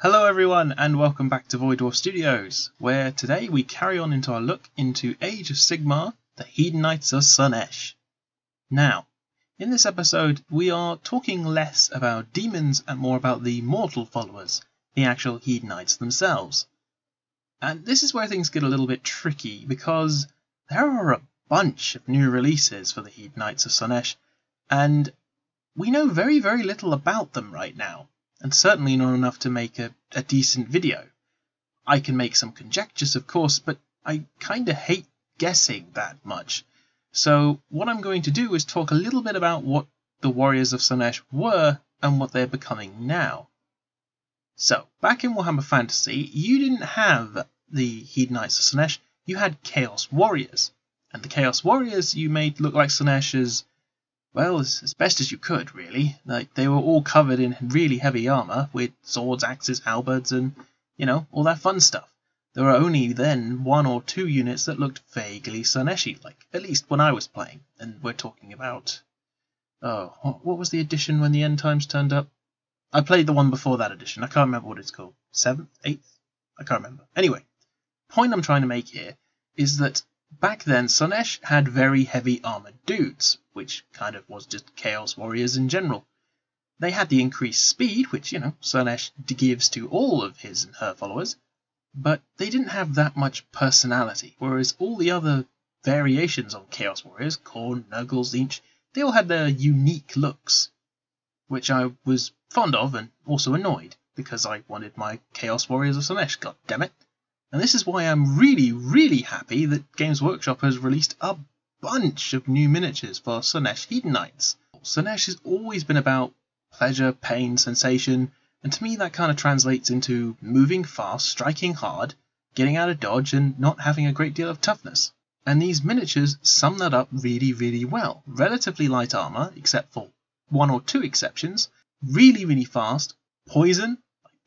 Hello everyone and welcome back to Void Dwarf Studios, where today we carry on into our look into Age of Sigmar, the Hedonites of Slaanesh. Now, in this episode we are talking less about demons and more about the mortal followers, the actual Hedonites themselves. And this is where things get a little bit tricky because there are a bunch of new releases for the Hedonites of Slaanesh, and we know very little about them right now. And certainly not enough to make a decent video. I can make some conjectures, of course, but I kinda hate guessing that much. So what I'm going to do is talk a little bit about what the Warriors of Slaanesh were and what they're becoming now. So, back in Warhammer Fantasy, you didn't have the Hedonites of Slaanesh, you had Chaos Warriors. And the Chaos Warriors you made look like Slaanesh as best as you could, really. Like, they were all covered in really heavy armour, with swords, axes, halberds, and, all that fun stuff. There were only then one or two units that looked vaguely Slaanesh-y, like, at least when I was playing. And we're talking about... what was the edition when the End Times turned up? I played the one before that edition. I can't remember what it's called. 7th? 8th? I can't remember. Anyway, the point I'm trying to make here is that back then, Slaanesh had very heavy armoured dudes, which kind of was just Chaos Warriors in general. They had the increased speed, which, Slaanesh gives to all of his and her followers, but they didn't have that much personality, whereas all the other variations on Chaos Warriors, Khorne, Nurgle, Tzeentch, they all had their unique looks, which I was fond of and also annoyed, because I wanted my Chaos Warriors of Slaanesh, goddammit. And this is why I'm really happy that Games Workshop has released a bunch of new miniatures for Slaanesh Hedonites. Slaanesh has always been about pleasure, pain, sensation, and to me that kind of translates into moving fast, striking hard, getting out of dodge, and not having a great deal of toughness. And these miniatures sum that up really well. Relatively light armour, except for one or two exceptions, really fast, poison,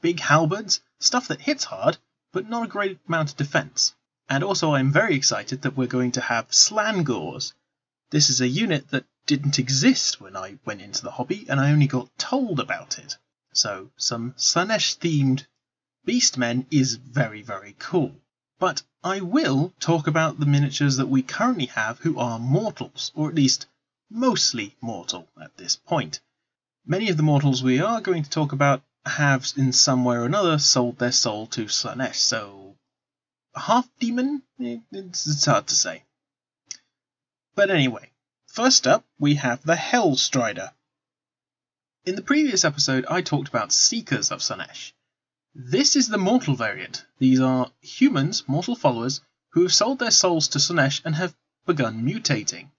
big halberds, stuff that hits hard, but not a great amount of defense. And also I'm very excited that we're going to have Slangors. This is a unit that didn't exist when I went into the hobby, and I only got told about it. So some Slaanesh-themed beastmen is very cool. But I will talk about the miniatures that we currently have who are mortals, or at least mostly mortal at this point. Many of the mortals we are going to talk about have in some way or another sold their soul to Slaanesh, so half demon? It's hard to say. But anyway, first up we have the Hellstrider. In the previous episode I talked about Seekers of Slaanesh. This is the mortal variant. These are humans, mortal followers, who have sold their souls to Slaanesh and have begun mutating.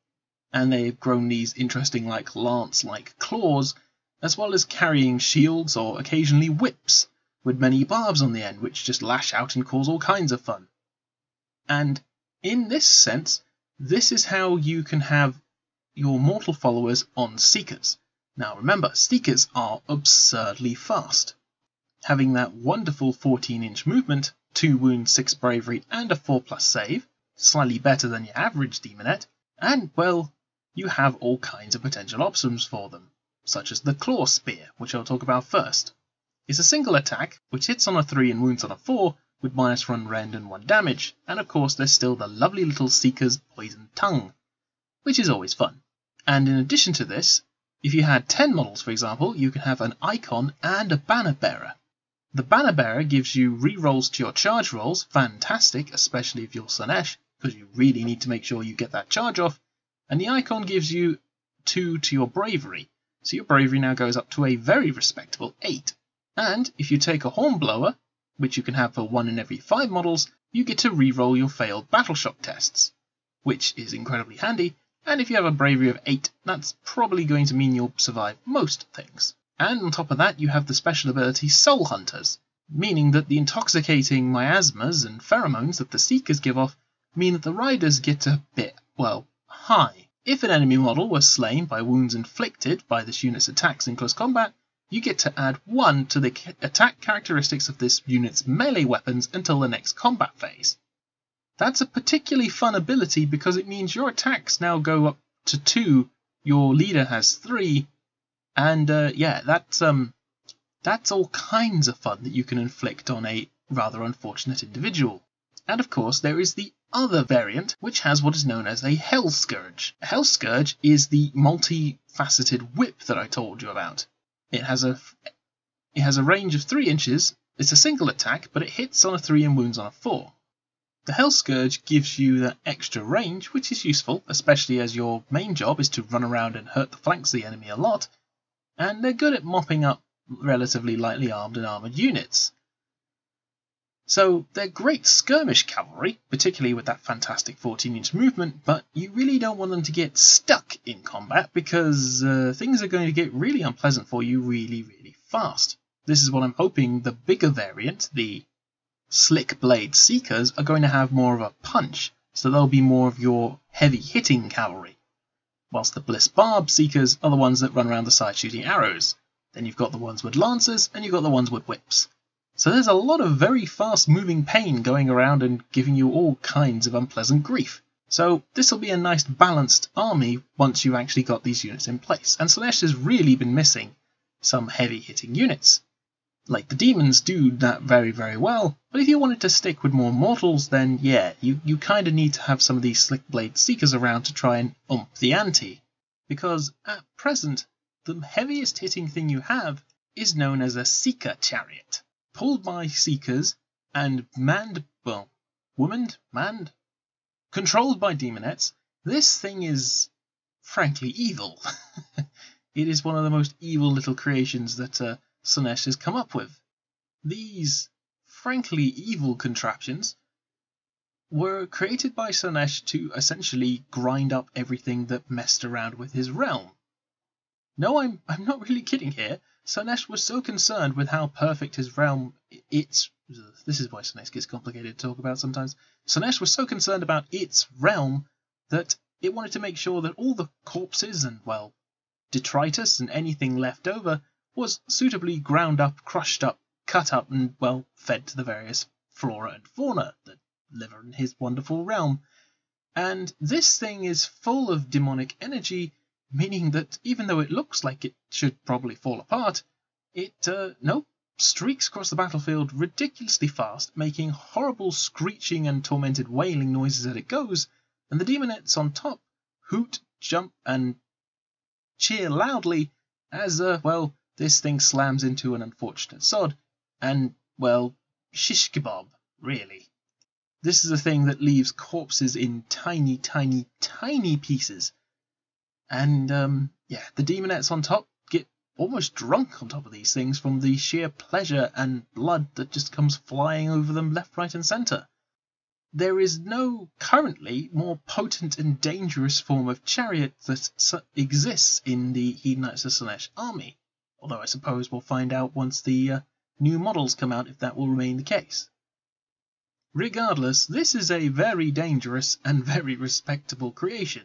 And they've grown these interesting lance-like claws, as well as carrying shields or occasionally whips, with many barbs on the end which just lash out and cause all kinds of fun. And in this sense, this is how you can have your mortal followers on Seekers. Now remember, Seekers are absurdly fast. Having that wonderful 14-inch movement, 2 wounds, 6 bravery and a 4+ save, slightly better than your average Deamonette, and well, you have all kinds of potential options for them, such as the Claw Spear, which I'll talk about first. It's a single attack, which hits on a 3 and wounds on a 4, with -1 rend and 1 damage, and of course there's still the lovely little Seeker's Poison Tongue, which is always fun. And in addition to this, if you had 10 models for example, you can have an Icon and a Banner Bearer. The Banner Bearer gives you rerolls to your charge rolls, fantastic, especially if you're Slaanesh, because you really need to make sure you get that charge off, and the Icon gives you 2 to your bravery. So your bravery now goes up to a very respectable 8. And if you take a Hornblower, which you can have for 1 in every 5 models, you get to reroll your failed battle shock tests, which is incredibly handy, and if you have a bravery of 8, that's probably going to mean you'll survive most things. And on top of that, you have the special ability Soul Hunters, meaning that the intoxicating miasmas and pheromones that the Seekers give off mean that the Riders get a bit, high. If an enemy model was slain by wounds inflicted by this unit's attacks in close combat, you get to add 1 to the attack characteristics of this unit's melee weapons until the next combat phase. That's a particularly fun ability because it means your attacks now go up to 2, your leader has 3, and that's That's all kinds of fun that you can inflict on a rather unfortunate individual. And of course there is the other variant, which has what is known as a Hell Scourge. A Hell Scourge is the multi-faceted whip that I told you about. It has a range of 3 inches, it's a single attack, but it hits on a 3 and wounds on a 4. The Hell Scourge gives you that extra range, which is useful, especially as your main job is to run around and hurt the flanks of the enemy a lot, and they're good at mopping up relatively lightly armed and armoured units. So they're great skirmish cavalry, particularly with that fantastic 14-inch movement, but you really don't want them to get stuck in combat because things are going to get really unpleasant for you really, really fast. This is what I'm hoping the bigger variant, the Slick Blade Seekers, are going to have more of a punch, so they'll be more of your heavy-hitting cavalry, whilst the Bliss Barb Seekers are the ones that run around the side shooting arrows. Then you've got the ones with lancers, and you've got the ones with whips. So there's a lot of very fast-moving pain going around and giving you all kinds of unpleasant grief. So this will be a nice balanced army once you've actually got these units in place. And Slaanesh has really been missing some heavy-hitting units. Like the demons do that very, very well, but if you wanted to stick with more mortals, then yeah, you kind of need to have some of these Slick Blade Seekers around to try and ump the ante. Because at present, the heaviest hitting thing you have is known as a Seeker Chariot. Pulled by Seekers and controlled by Demonettes, this thing is frankly evil. It is one of the most evil little creations that Slaanesh has come up with. These frankly evil contraptions were created by Slaanesh to essentially grind up everything that messed around with his realm. No, I'm not really kidding here. Slaanesh was so concerned with how perfect his realm this is why Slaanesh gets complicated to talk about sometimes. Slaanesh was so concerned about its realm that it wanted to make sure that all the corpses and, well, detritus and anything left over was suitably ground up, crushed up, cut up, and, well, fed to the various flora and fauna that live in his wonderful realm. And this thing is full of demonic energy, meaning that even though it looks like it should probably fall apart, it, streaks across the battlefield ridiculously fast, making horrible screeching and tormented wailing noises as it goes, and the Demonettes on top hoot, jump, and cheer loudly as, this thing slams into an unfortunate sod, and, well, shish kebab, really. This is a thing that leaves corpses in tiny, tiny, tiny pieces. And, the Demonettes on top get almost drunk on top of these things from the sheer pleasure and blood that just comes flying over them left, right, and centre. There is no currently more potent and dangerous form of chariot that exists in the Hedonites of Slaanesh army, although I suppose we'll find out once the new models come out if that will remain the case. Regardless, this is a very dangerous and very respectable creation.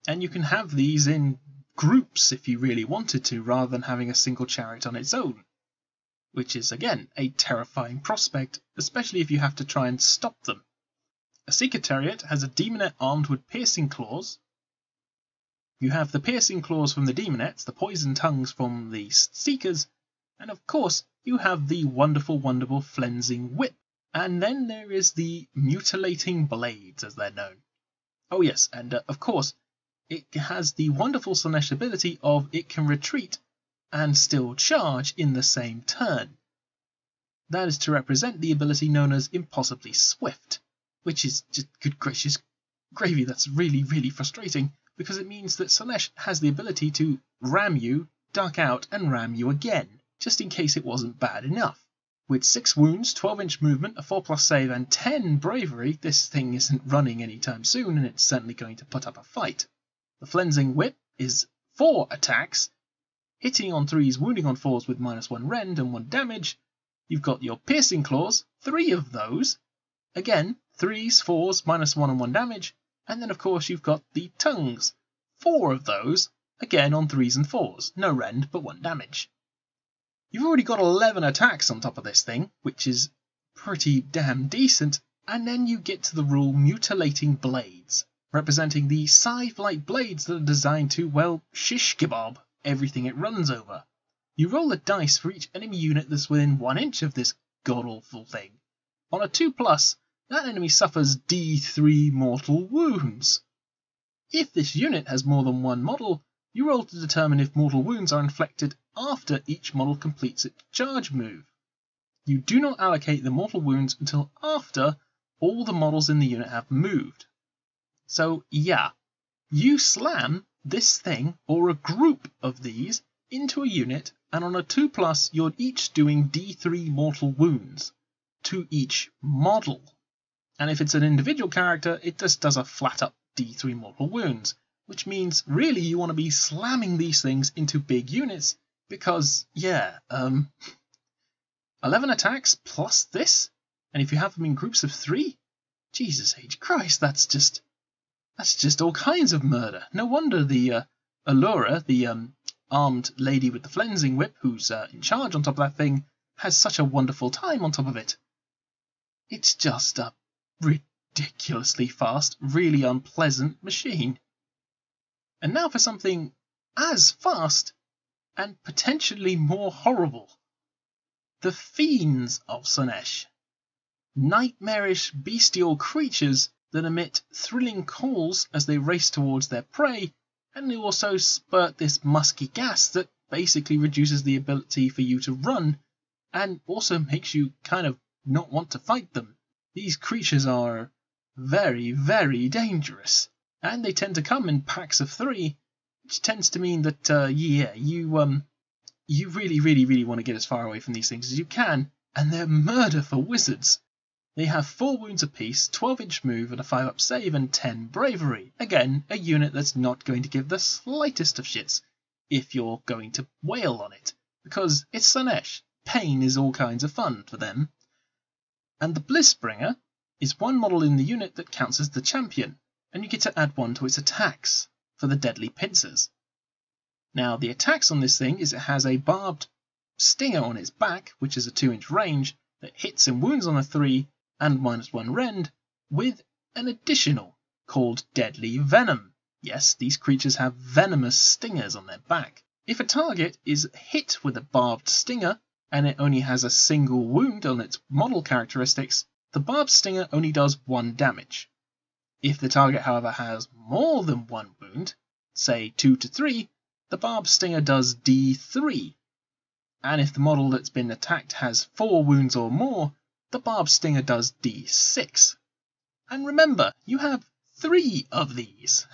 And you can have these in groups if you really wanted to, rather than having a single chariot on its own. Which is, again, a terrifying prospect, especially if you have to try and stop them. A Seeker Chariot has a Demonette armed with piercing claws. You have the piercing claws from the Demonettes, the poison tongues from the Seekers, and of course you have the wonderful, wonderful Flensing Whip. And then there is the Mutilating Blades, as they're known. Oh yes, and of course, it has the wonderful Slaanesh ability of it can retreat and still charge in the same turn. That is to represent the ability known as Impossibly Swift, which is just, good gracious gravy, that's really, really frustrating, because it means that Slaanesh has the ability to ram you, duck out, and ram you again, just in case it wasn't bad enough. With 6 wounds, 12-inch movement, a 4+ save, and 10 bravery, this thing isn't running anytime soon, and it's certainly going to put up a fight. The Flensing Whip is 4 attacks, hitting on 3s, wounding on 4s with -1 rend and 1 damage. You've got your Piercing Claws, 3 of those. Again, 3s, 4s, -1 and 1 damage. And then, of course, you've got the Tongues, 4 of those, again on 3s and 4s. No rend, but 1 damage. You've already got 11 attacks on top of this thing, which is pretty damn decent. And then you get to the rule Mutilating Blades, representing the scythe-like blades that are designed to, well, shish kebab everything it runs over. You roll a dice for each enemy unit that's within 1 inch of this god-awful thing. On a 2+, that enemy suffers D3 mortal wounds. If this unit has more than one model, you roll to determine if mortal wounds are inflicted after each model completes its charge move. You do not allocate the mortal wounds until after all the models in the unit have moved. So yeah, you slam this thing or a group of these into a unit, and on a 2+, you're each doing D3 mortal wounds to each model. And if it's an individual character, it just does a flat up D3 mortal wounds, which means really you want to be slamming these things into big units because, yeah, 11 attacks plus this, and if you have them in groups of 3, Jesus H. Christ, that's just all kinds of murder. No wonder the Allura, the armed lady with the flensing whip who's in charge on top of that thing, has such a wonderful time on top of it. It's just a ridiculously fast, really unpleasant machine. And now for something as fast and potentially more horrible. The Fiends of Slaanesh. Nightmarish bestial creatures that emit thrilling calls as they race towards their prey, and they also spurt this musky gas that basically reduces the ability for you to run and also makes you kind of not want to fight them. These creatures are very, very dangerous, and they tend to come in packs of 3, which tends to mean that, you really, really, really want to get as far away from these things as you can, and they're murder for wizards. They have 4 wounds apiece, 12-inch move, and a 5-up save, and 10 bravery. Again, a unit that's not going to give the slightest of shits if you're going to wail on it, because it's Slaanesh. Pain is all kinds of fun for them. And the Blissbringer is one model in the unit that counts as the champion, and you get to add 1 to its attacks for the deadly pincers. Now, the attacks on this thing is it has a barbed stinger on its back, which is a 2-inch range, that hits and wounds on a 3 and -1 rend, with an additional called Deadly Venom. Yes, these creatures have venomous stingers on their back. If a target is hit with a barbed stinger, and it only has a single wound on its model characteristics, the barbed stinger only does 1 damage. If the target, however, has more than 1 wound, say 2 to 3, the barbed stinger does D3. And if the model that's been attacked has 4 wounds or more, the barbed stinger does D6. And remember, you have 3 of these.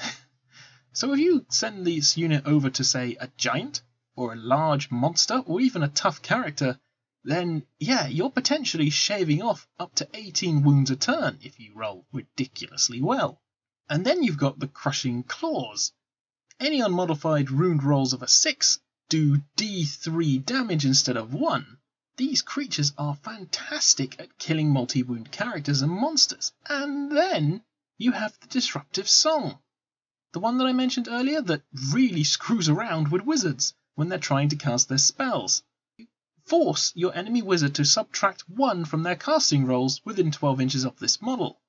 So if you send this unit over to, say, a giant, or a large monster, or even a tough character, then, yeah, you're potentially shaving off up to 18 wounds a turn if you roll ridiculously well. And then you've got the Crushing Claws. Any unmodified wound rolls of a 6 do D3 damage instead of 1. These creatures are fantastic at killing multi-wound characters and monsters. And then you have the Disruptive Song. The one that I mentioned earlier that really screws around with wizards when they're trying to cast their spells. You force your enemy wizard to subtract 1 from their casting rolls within 12 inches of this model.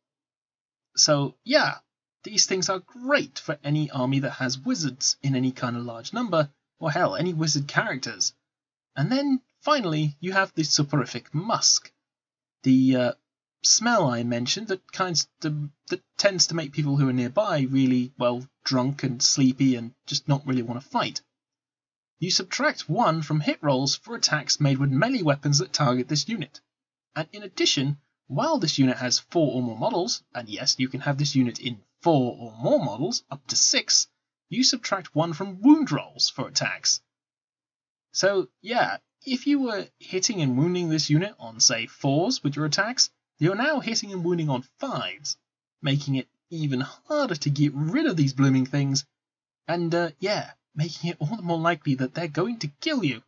So yeah, these things are great for any army that has wizards in any kind of large number, or hell, any wizard characters. And then finally you have the Soporific Musk. The smell I mentioned that tends to make people who are nearby really, well, drunk and sleepy and just not really want to fight. You subtract 1 from hit rolls for attacks made with melee weapons that target this unit. And in addition, while this unit has 4 or more models, and yes, you can have this unit in 4 or more models, up to 6, you subtract 1 from wound rolls for attacks. So yeah, if you were hitting and wounding this unit on, say, 4s with your attacks, you're now hitting and wounding on 5s, making it even harder to get rid of these blooming things, and yeah, making it all the more likely that they're going to kill you.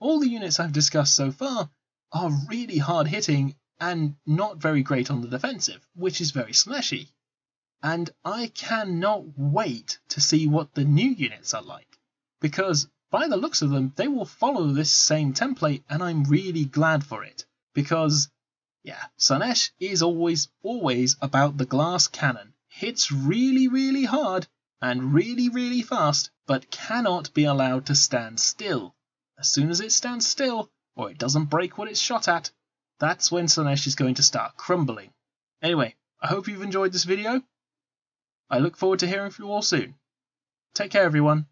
All the units I've discussed so far are really hard hitting and not very great on the defensive, which is very Slaaneshy. And I cannot wait to see what the new units are like, because by the looks of them, they will follow this same template, and I'm really glad for it, because yeah, Slaanesh is always about the glass cannon. Hits really, really hard and really, really fast, but cannot be allowed to stand still. As soon as it stands still, or it doesn't break what it's shot at, that's when Slaanesh is going to start crumbling. Anyway, I hope you've enjoyed this video. I look forward to hearing from you all soon. Take care, everyone.